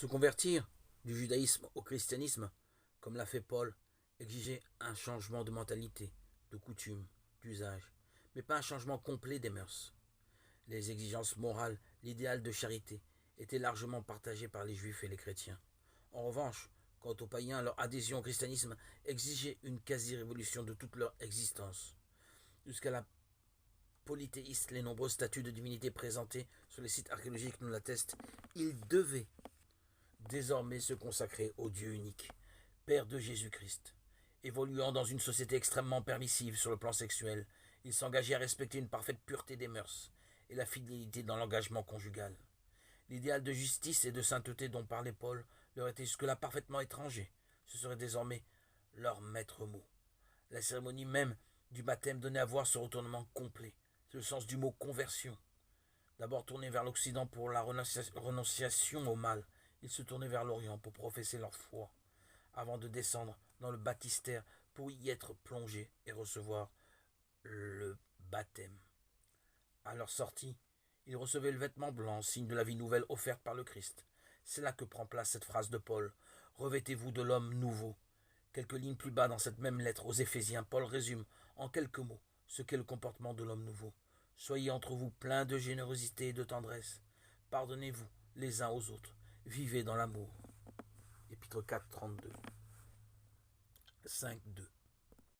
Se convertir du judaïsme au christianisme, comme l'a fait Paul, exigeait un changement de mentalité, de coutume, d'usage, mais pas un changement complet des mœurs. Les exigences morales, l'idéal de charité, étaient largement partagés par les juifs et les chrétiens. En revanche, quant aux païens, leur adhésion au christianisme exigeait une quasi-révolution de toute leur existence. Jusqu'à la polythéiste, les nombreuses statues de divinités présentées sur les sites archéologiques nous l'attestent, ils devaient désormais se consacrer au Dieu unique, Père de Jésus-Christ. Évoluant dans une société extrêmement permissive sur le plan sexuel, ils s'engageaient à respecter une parfaite pureté des mœurs et la fidélité dans l'engagement conjugal. L'idéal de justice et de sainteté dont parlait Paul leur était jusque-là parfaitement étranger. Ce serait désormais leur maître mot. La cérémonie même du baptême donnait à voir ce retournement complet. C'est le sens du mot conversion. D'abord tournés vers l'Occident pour la renonciation au mal, ils se tournaient vers l'Orient pour professer leur foi, avant de descendre dans le baptistère pour y être plongés et recevoir le baptême. À leur sortie, ils recevaient le vêtement blanc, signe de la vie nouvelle offerte par le Christ. C'est là que prend place cette phrase de Paul. Revêtez-vous de l'homme nouveau. Quelques lignes plus bas dans cette même lettre aux Éphésiens, Paul résume en quelques mots ce qu'est le comportement de l'homme nouveau. Soyez entre vous pleins de générosité et de tendresse. Pardonnez-vous les uns aux autres. Vivez dans l'amour. Épître 4, 32. 5, 2.